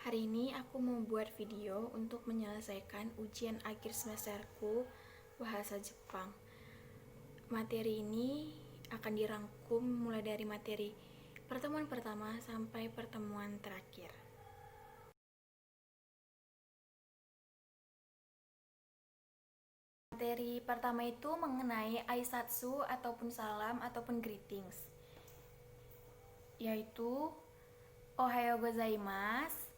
Hari ini aku mau buat video untuk menyelesaikan ujian akhir semesterku bahasa Jepang. Materi ini akan dirangkum mulai dari materi pertemuan pertama sampai pertemuan terakhir. Materi pertama itu mengenai aisatsu ataupun salam ataupun greetings, yaitu Ohayo gozaimasu,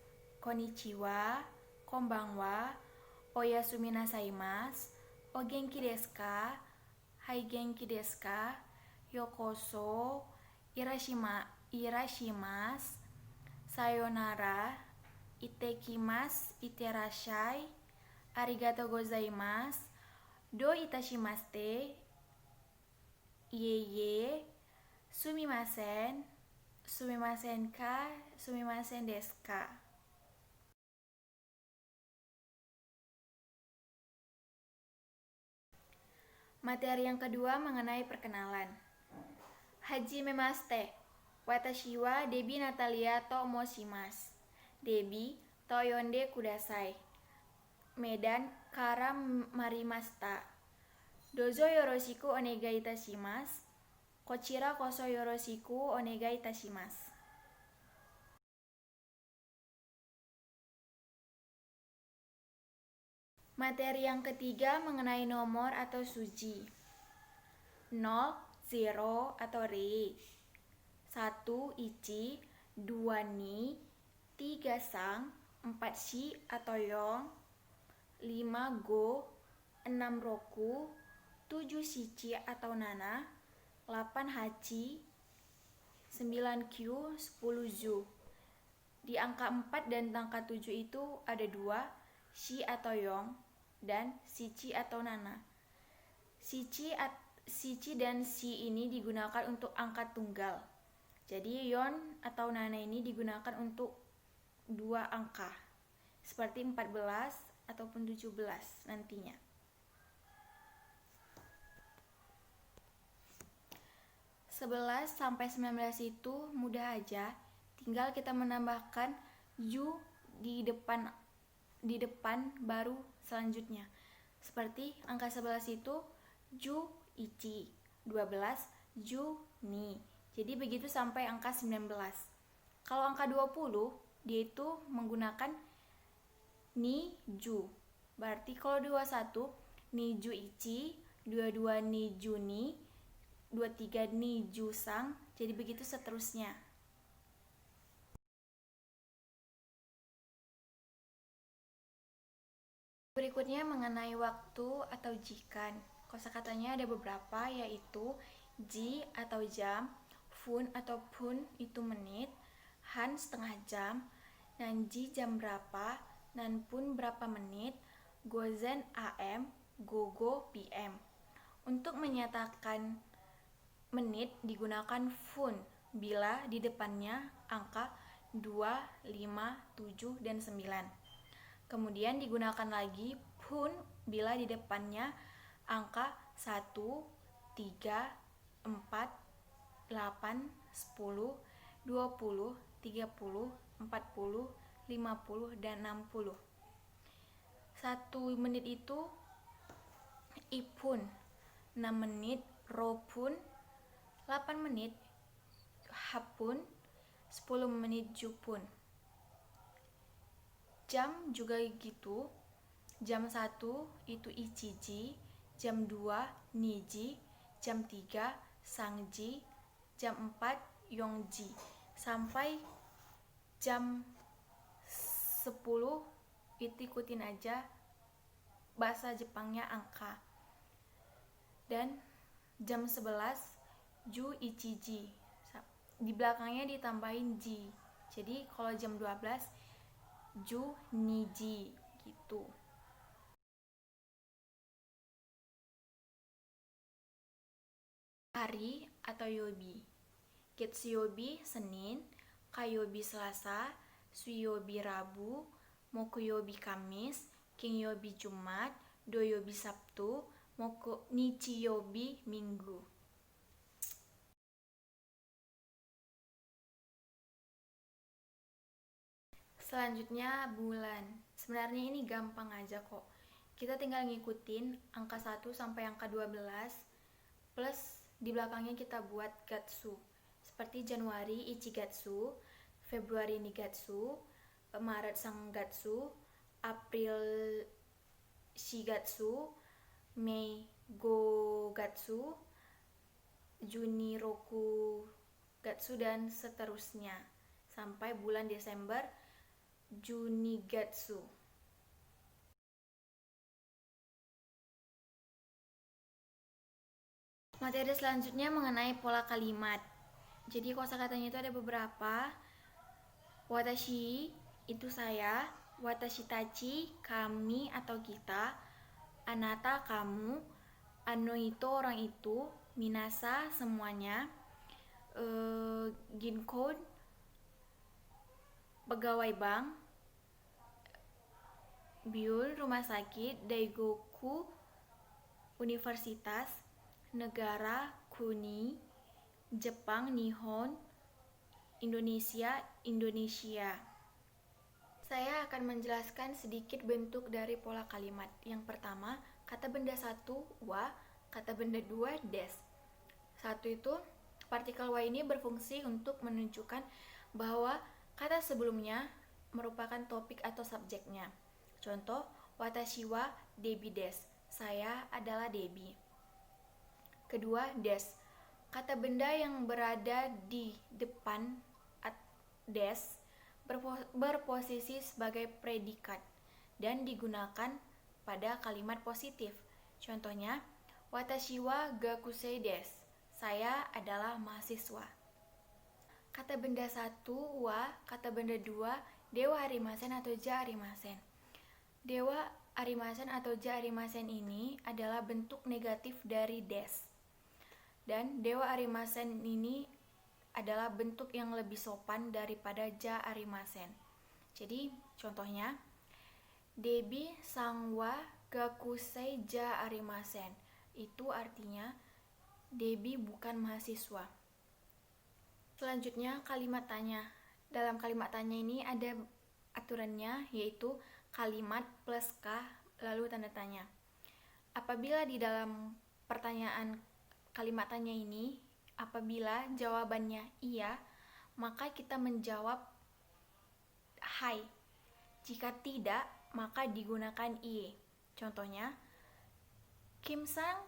konnichiwa, konbanwa, oyasumi nasaimasu, o genki desu ka, hai genki desu ka, yokoso, irashimasu, sayonara, itekimasu, iterashai, arigatou gozaimasu, do itashimashite, iye, sumimasen, sumimasen ka, sumimasen desu ka. Materi yang kedua mengenai perkenalan. Hajimemashite. Watashi wa Debbie Natalia to moshimasu. Debbie to yonde kudasai. Medan kara marimashita. Dozo yoroshiku onegai itashimasu. Kochira koso yoroshiku onegai itashimasu. Materi yang ketiga mengenai nomor atau suji. 0, 0 atau ri. 1, ichi. 2, ni. 3, sang. 4, shi atau yong. 5, go. 6, roku. 7, shichi atau nana. 8, hachi. 9, kyu. 10, zu. Di angka 4 dan angka 7 itu ada 2, shi atau yong dan shichi atau nana. Shichi dan shi ini digunakan untuk angka tunggal. Jadi yon atau nana ini digunakan untuk 2 angka. Seperti 14 ataupun 17 nantinya. (11 sampai 19 itu mudah aja, tinggal kita menambahkan yu di depan baru selanjutnya. Seperti angka 11 itu ju ichi, 12 ju ni. Jadi begitu sampai angka 19. Kalau angka 20 dia itu menggunakan ni ju. Berarti kalau 21 ni ju ichi, 22 ni ju ni, 23 ni ju sang. Jadi begitu seterusnya. Berikutnya mengenai waktu atau jikan. Kosakatanya ada beberapa, yaitu ji atau jam, fun atau pun itu menit, han setengah jam, nanji jam berapa, nanpun berapa menit, gozen am, gogo pm. Untuk menyatakan menit digunakan fun bila di depannya angka 2, 5, 7, dan 9. Kemudian digunakan lagi pun bila di depannya angka 1, 3, 4, 8, 10, 20, 30, 40, 50, dan 60. 1 menit itu ipun, 6 menit ropun, 8 menit hapun, 10 menit jupun. Jam juga gitu. Jam 1 itu ichiji, jam 2 niji, jam 3 sangji, jam 4 yongji. Sampai jam 10 itu ikutin aja bahasa Jepangnya angka. Dan jam 11 ju ichiji. Di belakangnya ditambahin ji. Jadi kalau jam 12 ju niji gitu. Hari atau yobi. Getsuyobi Senin, Kayobi Selasa, Suyobi Rabu, Mokuyobi Kamis, Kingyobi Jumat, Doyobi Sabtu, Nichiyobi Minggu. Selanjutnya bulan. Sebenarnya ini gampang aja kok. Kita tinggal ngikutin angka 1 sampai angka 12 plus di belakangnya kita buat gatsu. Seperti Januari Ichigatsu, Februari Nigatsu, Maret Sangatsu, April Shigatsu, Mei Gogatsu, Juni Rokugatsu, dan seterusnya sampai bulan Desember Junigatsu. Materi selanjutnya mengenai pola kalimat. Jadi kosakatanya itu ada beberapa. Watashi itu saya, watashi tachi kami atau kita, anata kamu, ano itu orang itu, minasa semuanya, ginko pegawai bank, biul rumah sakit, daigoku universitas, negara kuni, Jepang Nihon, Indonesia Indonesia. Saya akan menjelaskan sedikit bentuk dari pola kalimat. Yang pertama, kata benda 1 wa, kata benda 2 des. 1 itu partikel wa ini berfungsi untuk menunjukkan bahwa kata sebelumnya merupakan topik atau subjeknya. Contoh, watashi wa Debbie des. Saya adalah Debbie. Kedua, des. Kata benda yang berada di depan des berposisi sebagai predikat dan digunakan pada kalimat positif. Contohnya, watashi wa gakusei desu. Saya adalah mahasiswa. Kata benda 1 wa, kata benda 2 dewa arimasen atau ja arimasen. Dewa arimasen atau ja arimasen ini adalah bentuk negatif dari des. Dan dewa arimasen ini adalah bentuk yang lebih sopan daripada ja arimasen. Jadi contohnya, Debbie sangwa gakusei ja arimasen. Itu artinya Debbie bukan mahasiswa. Selanjutnya kalimat tanya. Dalam kalimat tanya ini ada aturannya, yaitu kalimat plus k lalu tanda tanya. Apabila di dalam pertanyaan kalimat tanya ini, apabila jawabannya iya, maka kita menjawab hai. Jika tidak, maka digunakan iye. Contohnya, Kim-sang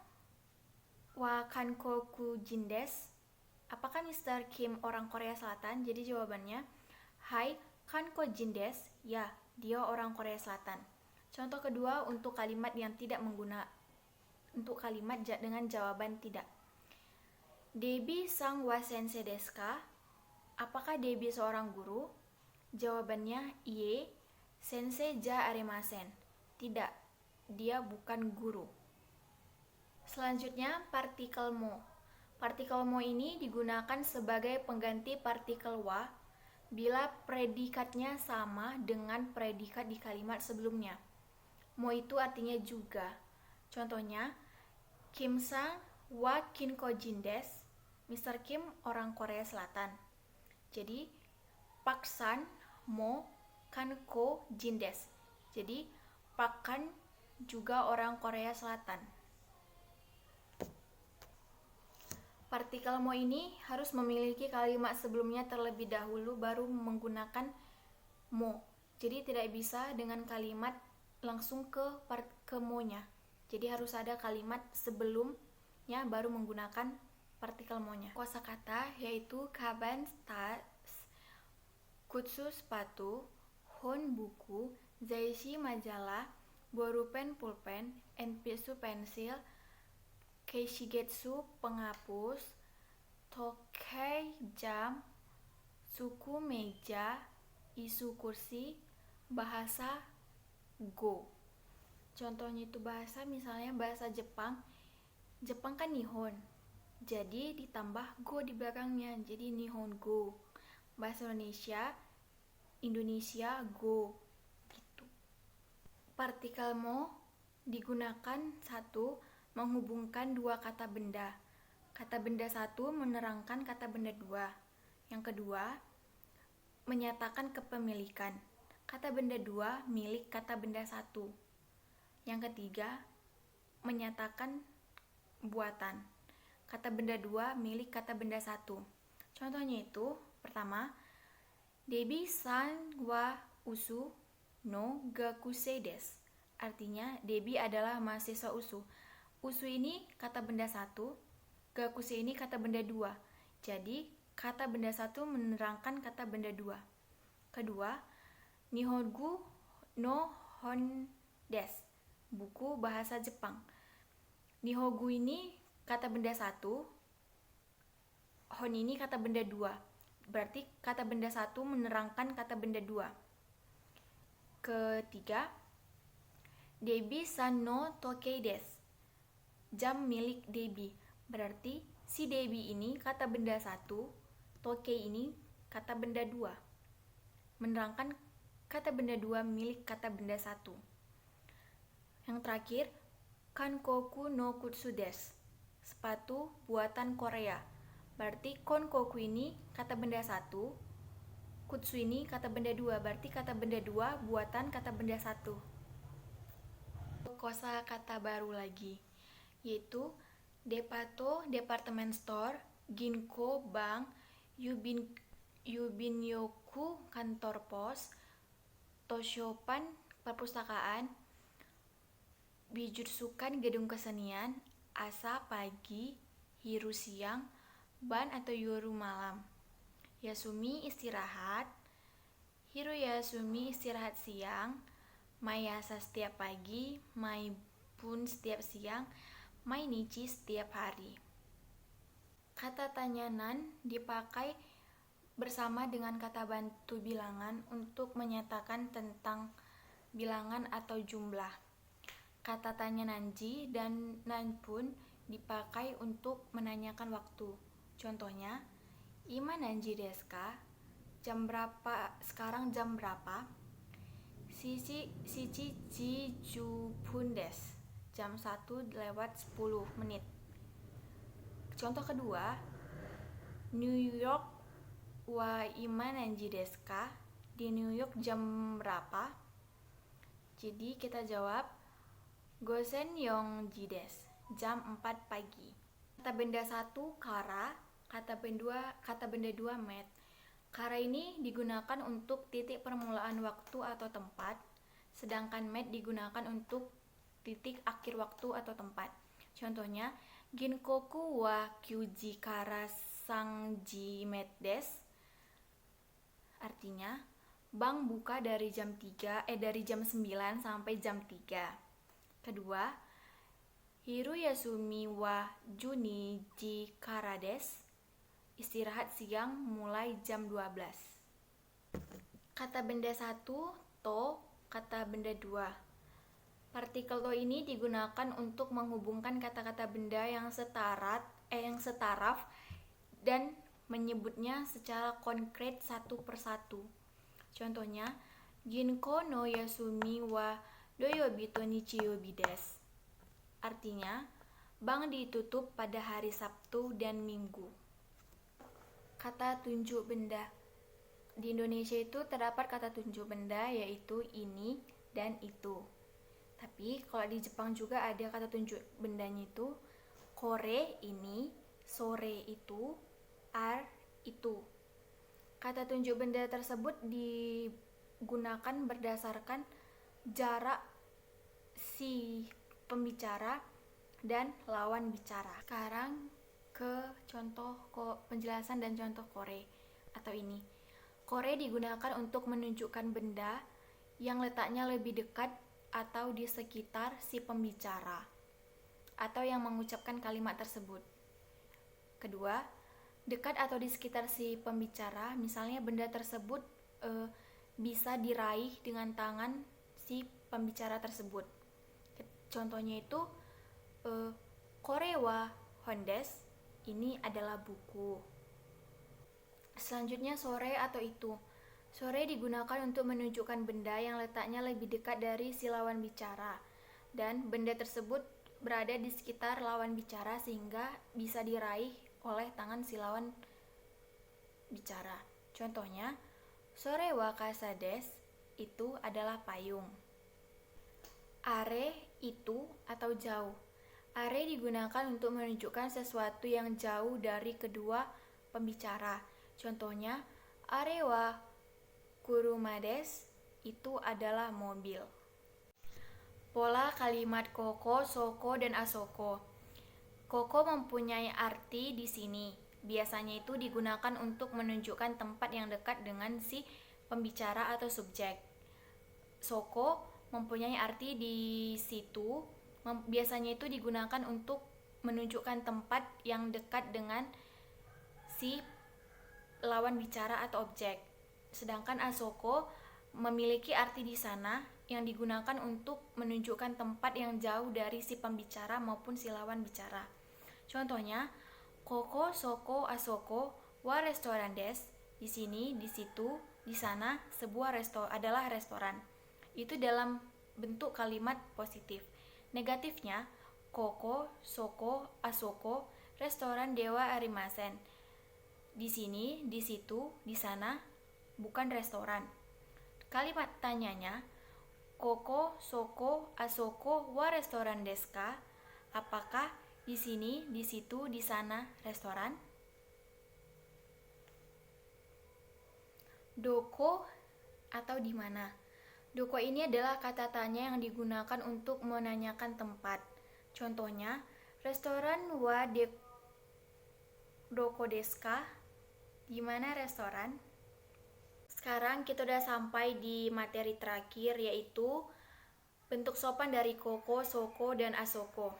wa kankoku jin desu. Apakah Mr. Kim orang Korea Selatan? Jadi jawabannya, hai, kanko jin desu. Ya, dia orang Korea Selatan. Contoh kedua untuk kalimat yang tidak untuk kalimat dengan jawaban tidak. Debbie sang wa sensei desu ka? Apakah Debbie seorang guru? Jawabannya iye, sensei ja arimasen. Tidak, dia bukan guru. Selanjutnya partikel mo. Partikel mo ini digunakan sebagai pengganti partikel wa bila predikatnya sama dengan predikat di kalimat sebelumnya. Mo itu artinya juga. Contohnya, Kim-sang wa kinko jin desu. Mr. Kim orang Korea Selatan. Jadi, Pak-san mo kanko jin desu. Jadi, Pak-kan juga orang Korea Selatan. Partikel mo ini harus memiliki kalimat sebelumnya terlebih dahulu baru menggunakan mo. Jadi tidak bisa dengan kalimat langsung ke mo-nya. Jadi harus ada kalimat sebelumnya baru menggunakan partikel mo-nya. Kosakata yaitu kaban, tas, kutsu sepatu, hon buku, zaishi majalah, borupen pulpen, enpitsu pensil, keishigetsu penghapus, tokei jam, suku meja, isu kursi, bahasa go. Contohnya itu bahasa, misalnya bahasa Jepang. Jepang kan Nihon. Jadi ditambah go di belakangnya. Jadi Nihon go. Bahasa Indonesia go. Gitu. Partikel mo digunakan satu menghubungkan dua kata benda. Kata benda satu menerangkan kata benda dua. Yang kedua, menyatakan kepemilikan. kata benda dua milik kata benda satu. Yang ketiga, menyatakan buatan. Kata benda dua milik kata benda satu. Contohnya itu, pertama, Debi san wa usu no gakusei desu. Artinya, Debi adalah mahasiswa usu. Usu ini kata benda satu, gakusei ini kata benda dua. Jadi, kata benda satu menerangkan kata benda dua. Kedua, Nihongo no hon desu. Buku bahasa Jepang. Nihongo ini kata benda satu, hon ini kata benda dua. Berarti kata benda satu menerangkan kata benda dua. Ketiga, Debi san no tokei desu. Jam milik Debi. Berarti si Debi ini kata benda satu, tokei ini kata benda dua. Menerangkan kata benda dua milik kata benda satu. Yang terakhir, Kankoku no kutsu desu. Sepatu buatan Korea. Berarti konkoku ini kata benda satu, kutsu ini kata benda dua. Berarti kata benda dua buatan kata benda satu. Kosa kata baru lagi, yaitu Depato, department store, Ginko, bank, Yubinyoku, kantor pos, Toshopan, perpustakaan, Bijutsukan, gedung kesenian, Asa, pagi, Hiru, siang, Ban atau Yoru, malam, Yasumi, istirahat, Hiru Yasumi, istirahat siang, Mayasa, setiap pagi, Maibun, setiap siang, Mainichi, setiap hari. Kata tanyanan dipakai bersama dengan kata bantu bilangan untuk menyatakan tentang bilangan atau jumlah. Kata tanya nanji dan nanpun dipakai untuk menanyakan waktu. Contohnya, ima nanji desu ka? Jam berapa? Sekarang jam berapa? Shichi ji jupun desu. Jam 1 lewat 10 menit. Contoh kedua, New York wa ima nanji desu ka? Di New York jam berapa? Jadi kita jawab Gosen yongji desu. Jam 4 pagi. Kata benda satu kara, kata benda dua met. Kara ini digunakan untuk titik permulaan waktu atau tempat, sedangkan met digunakan untuk titik akhir waktu atau tempat. Contohnya, Ginkoku wa kyuji kara sangji met desu. Artinya, bank buka dari jam 9 sampai jam 3. Kedua, Hiru yasumi wa juniji kara desu. Istirahat siang mulai jam 12. Kata benda satu, to, kata benda dua. Partikel to ini digunakan untuk menghubungkan kata-kata benda yang setaraf dan menyebutnya secara konkret satu persatu. Contohnya, Ginko no yasumi wa doyobi to nichiyobi desu. Artinya, bank ditutup pada hari Sabtu dan Minggu. Kata tunjuk benda. Di Indonesia itu terdapat kata tunjuk benda yaitu ini dan itu. Tapi kalau di Jepang juga ada kata tunjuk bendanya itu kore ini, sore itu, ar itu. Kata tunjuk benda tersebut digunakan berdasarkan jarak si pembicara dan lawan bicara. Sekarang ke contoh penjelasan dan contoh kore atau ini. Kore digunakan untuk menunjukkan benda yang letaknya lebih dekat atau di sekitar si pembicara atau yang mengucapkan kalimat tersebut. Kedua, dekat atau di sekitar si pembicara, misalnya benda tersebut bisa diraih dengan tangan si pembicara tersebut. Contohnya itu kore wa hon desu. Ini adalah buku. Selanjutnya sore atau itu. Sore digunakan untuk menunjukkan benda yang letaknya lebih dekat dari si lawan bicara dan benda tersebut berada di sekitar lawan bicara sehingga bisa diraih oleh tangan si lawan bicara. Contohnya, sore wa kasa desu. itu adalah payung. Are itu atau jauh. Are digunakan untuk menunjukkan sesuatu yang jauh dari kedua pembicara. Contohnya, are wa kuruma desu itu adalah mobil. Pola kalimat koko, soko, dan asoko. Koko mempunyai arti di sini. Biasanya itu digunakan untuk menunjukkan tempat yang dekat dengan si pembicara atau subjek. Soko mempunyai arti di situ. Biasanya itu digunakan untuk menunjukkan tempat yang dekat dengan si lawan bicara atau objek. Sedangkan asoko memiliki arti di sana yang digunakan untuk menunjukkan tempat yang jauh dari si pembicara maupun si lawan bicara. Contohnya, koko, soko, asoko, wa restoran desu. Di sini, di situ, di sana, sebuah adalah restoran. Itu dalam bentuk kalimat positif. Negatifnya, koko, soko, asoko, restoran dewa arimasen. Di sini, di situ, di sana, bukan restoran. Kalimat tanyanya, koko, soko, asoko, wa restoran desu ka? Apakah di sini, di situ, di sana restoran? Doko atau di mana? Doko ini adalah kata tanya yang digunakan untuk menanyakan tempat. Contohnya, restoran wa doko desu ka? Di mana restoran? Sekarang kita udah sampai di materi terakhir, yaitu bentuk sopan dari koko, soko, dan asoko.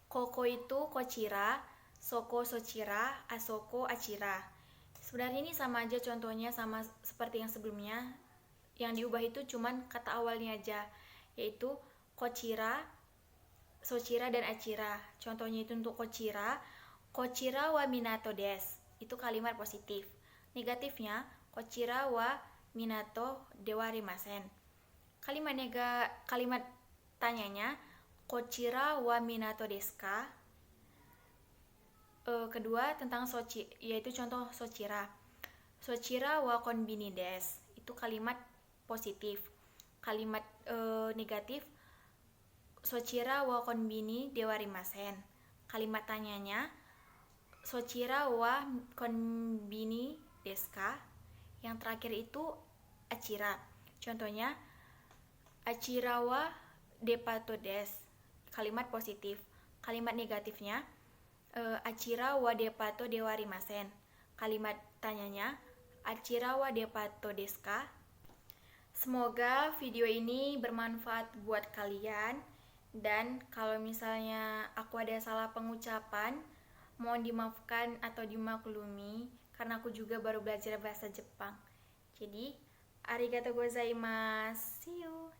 Koko itu kochira, soko sochira, asoko achira. Sebenarnya ini sama aja, contohnya sama seperti yang sebelumnya. Yang diubah itu cuman kata awalnya aja, yaitu kochira, sochira, dan achira. Contohnya itu untuk kochira, kochira wa minato desu. Itu kalimat positif. Negatifnya, kochira wa minato dewa arimasen. Kalimat tanyanya, kochira wa minato desu ka? Kedua tentang sochi, yaitu contoh sochira. Sochira wa konbini desu. Itu kalimat positif. Kalimat negatif, sochira wa konbini dewa arimasen. Kalimat tanyanya, sochira wa konbini desu ka? Yang terakhir itu achira. Contohnya, achira wa depato desu. Kalimat positif. Kalimat negatifnya, achira wa depato dewa arimasen. Kalimat tanyanya, achira wa depato desu ka? Semoga video ini bermanfaat buat kalian. Dan kalau misalnya aku ada salah pengucapan, mohon dimaafkan atau dimaklumi, karena aku juga baru belajar bahasa Jepang. Jadi, arigatou gozaimasu. See you.